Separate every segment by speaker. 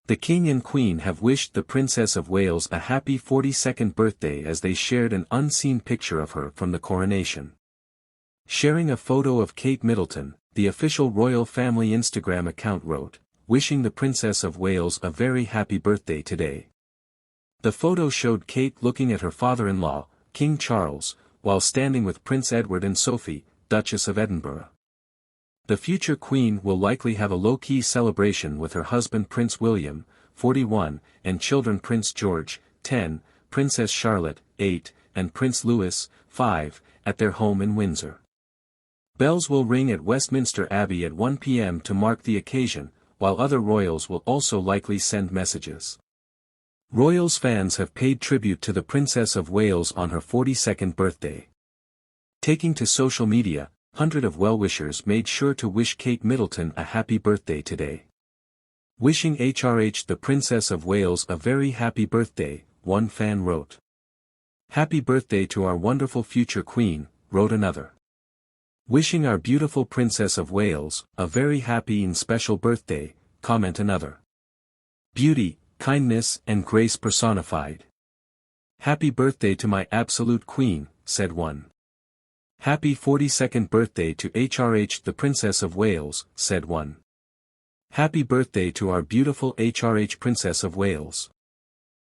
Speaker 1: The King and Queen have wished the Princess of Wales a happy 42nd birthday as they shared an unseen picture of her from the coronation. Sharing a photo of Kate Middleton, the official royal family Instagram account wrote, "Wishing the Princess of Wales a very happy birthday today." The photo showed Kate looking at her father-in-law, King Charles, while standing with Prince Edward and Sophie, Duchess of Edinburgh. The future Queen will likely have a low-key celebration with her husband Prince William, 41, and children Prince George, 10, Princess Charlotte, 8, and Prince Louis, 5, at their home in Windsor. Bells will ring at Westminster Abbey at 1 p.m. to mark the occasion, while other royals will also likely send messages. Royals fans have paid tribute to the Princess of Wales on her 42nd birthday. Taking to social media, hundreds of well-wishers made sure to wish Kate Middleton a happy birthday today. "Wishing HRH the Princess of Wales a very happy birthday," one fan wrote. "Happy birthday to our wonderful future Queen," wrote another. "Wishing our beautiful Princess of Wales a very happy and special birthday," comment another. "Beauty, kindness and grace personified. Happy birthday to my absolute Queen," said one. "Happy 42nd birthday to HRH the Princess of Wales," said one. "Happy birthday to our beautiful HRH Princess of Wales.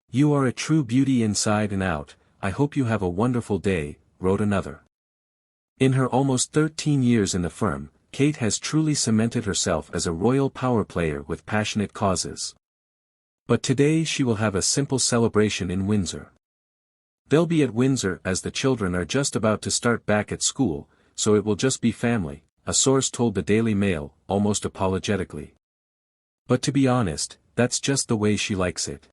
Speaker 1: You are a true beauty inside and out, I hope you have a wonderful day," wrote another. In her almost 13 years in the firm, Kate has truly cemented herself as a royal power player with passionate causes. But today she will have a simple celebration in Windsor. They'll be at Windsor as the children are just about to start back at school, so it will just be family, a source told the Daily Mail, almost apologetically. But to be honest, that's just the way she likes it.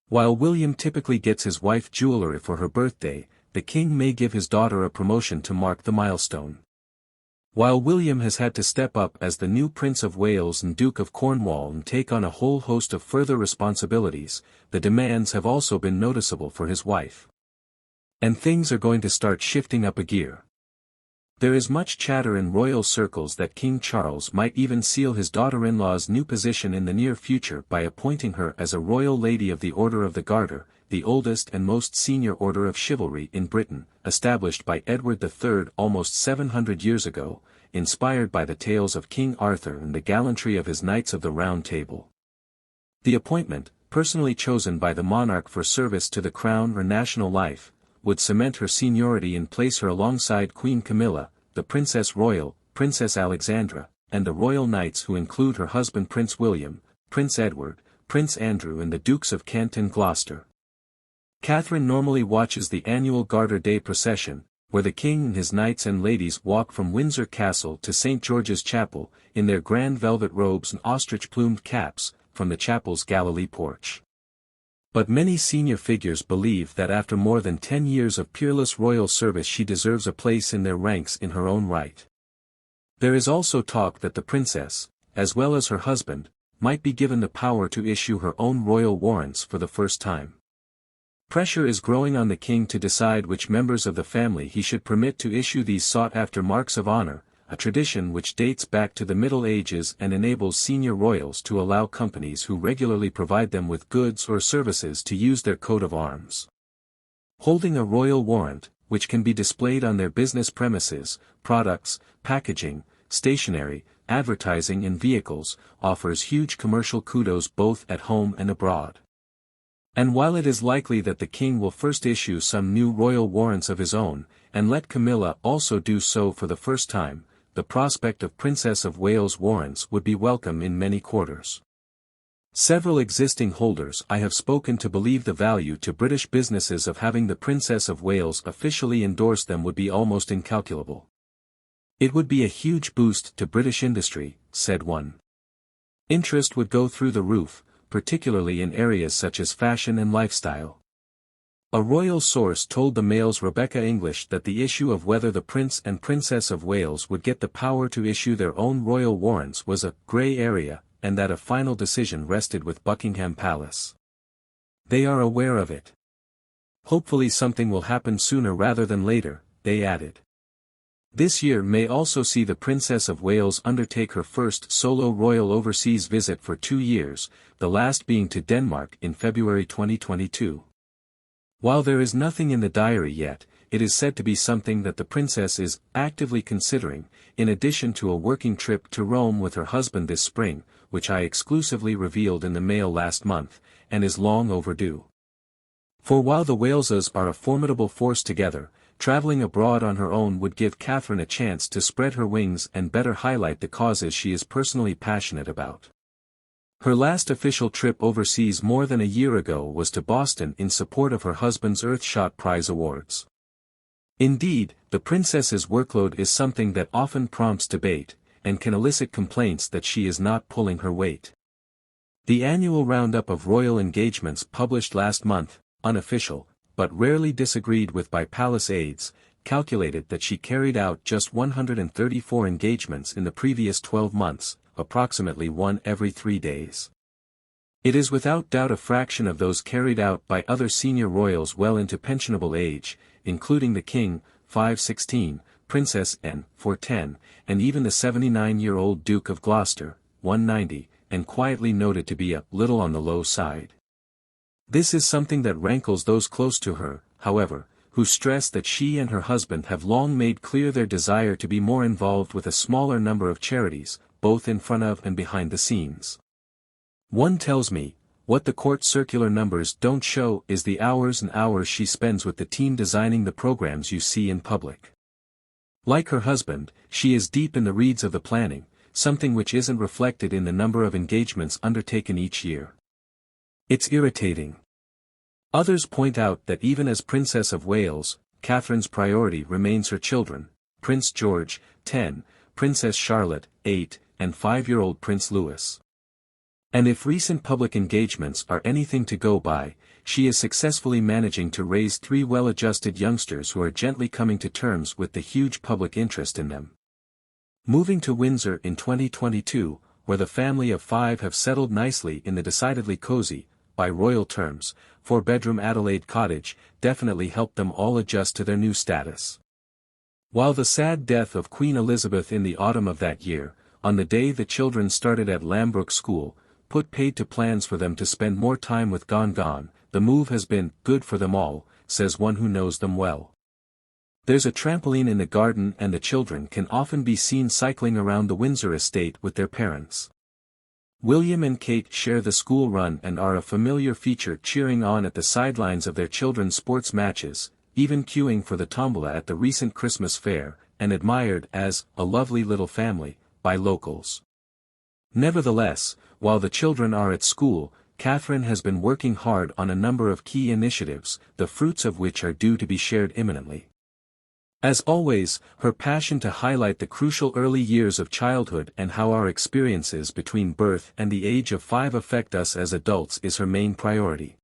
Speaker 1: While William typically gets his wife jewelry for her birthday, the King may give his daughter a promotion to mark the milestone. While William has had to step up as the new Prince of Wales and Duke of Cornwall and take on a whole host of further responsibilities, the demands have also been noticeable for his wife. And things are going to start shifting up a gear. There is much chatter in royal circles that King Charles might even seal his daughter-in-law's new position in the near future by appointing her as a Royal Lady of the Order of the Garter, the oldest and most senior order of chivalry in Britain, established by Edward III almost 700 years ago, inspired by the tales of King Arthur and the gallantry of his Knights of the Round Table. The appointment, personally chosen by the monarch for service to the crown or national life, would cement her seniority and place her alongside Queen Camilla, the Princess Royal, Princess Alexandra, and the Royal Knights who include her husband Prince William, Prince Edward, Prince Andrew and the Dukes of Kent and Gloucester. Catherine normally watches the annual Garter Day procession, where the King and his knights and ladies walk from Windsor Castle to St. George's Chapel, in their grand velvet robes and ostrich-plumed caps, from the chapel's Galilee porch. But many senior figures believe that after more than 10 years of peerless royal service she deserves a place in their ranks in her own right. There is also talk that the princess, as well as her husband, might be given the power to issue her own royal warrants for the first time. Pressure is growing on the King to decide which members of the family he should permit to issue these sought-after marks of honor, a tradition which dates back to the Middle Ages and enables senior royals to allow companies who regularly provide them with goods or services to use their coat of arms. Holding a royal warrant, which can be displayed on their business premises, products, packaging, stationery, advertising and vehicles, offers huge commercial kudos both at home and abroad. And while it is likely that the King will first issue some new royal warrants of his own, and let Camilla also do so for the first time, the prospect of Princess of Wales warrants would be welcome in many quarters. Several existing holders I have spoken to believe the value to British businesses of having the Princess of Wales officially endorse them would be almost incalculable. It would be a huge boost to British industry, said one. Interest would go through the roof, particularly in areas such as fashion and lifestyle. A royal source told the Mail's Rebecca English that the issue of whether the Prince and Princess of Wales would get the power to issue their own royal warrants was a grey area, and that a final decision rested with Buckingham Palace. They are aware of it. Hopefully something will happen sooner rather than later, they added. This year may also see the Princess of Wales undertake her first solo royal overseas visit for 2 years, the last being to Denmark in February 2022. While there is nothing in the diary yet, it is said to be something that the princess is actively considering, in addition to a working trip to Rome with her husband this spring, which I exclusively revealed in the Mail last month, and is long overdue. For while the Waleses are a formidable force together, traveling abroad on her own would give Catherine a chance to spread her wings and better highlight the causes she is personally passionate about. Her last official trip overseas more than a year ago was to Boston in support of her husband's Earthshot Prize Awards. Indeed, the princess's workload is something that often prompts debate, and can elicit complaints that she is not pulling her weight. The annual roundup of royal engagements published last month, unofficial, but rarely disagreed with by palace aides, calculated that she carried out just 134 engagements in the previous 12 months, approximately one every 3 days. It is without doubt a fraction of those carried out by other senior royals well into pensionable age, including the King, 516, Princess Anne, 410, and even the 79-year-old Duke of Gloucester, 190, and quietly noted to be a little on the low side. This is something that rankles those close to her, however, who stress that she and her husband have long made clear their desire to be more involved with a smaller number of charities, both in front of and behind the scenes. One tells me, what the court circular numbers don't show is the hours and hours she spends with the team designing the programs you see in public. Like her husband, she is deep in the reeds of the planning, something which isn't reflected in the number of engagements undertaken each year. It's irritating. Others point out that even as Princess of Wales, Catherine's priority remains her children, Prince George, 10, Princess Charlotte, 8, and 5-year-old Prince Louis. And if recent public engagements are anything to go by, she is successfully managing to raise 3 well-adjusted youngsters who are gently coming to terms with the huge public interest in them. Moving to Windsor in 2022, where the family of 5 have settled nicely in the decidedly cozy, by royal terms, 4-bedroom Adelaide cottage, definitely helped them all adjust to their new status. While the sad death of Queen Elizabeth in the autumn of that year, on the day the children started at Lambrook School, put paid to plans for them to spend more time with Gone, the move has been good for them all, says one who knows them well. There's a trampoline in the garden and the children can often be seen cycling around the Windsor estate with their parents. William and Kate share the school run and are a familiar feature, cheering on at the sidelines of their children's sports matches, even queuing for the tombola at the recent Christmas fair, and admired as a lovely little family by locals. Nevertheless, while the children are at school, Catherine has been working hard on a number of key initiatives, the fruits of which are due to be shared imminently. As always, her passion to highlight the crucial early years of childhood and how our experiences between birth and the age of 5 affect us as adults is her main priority.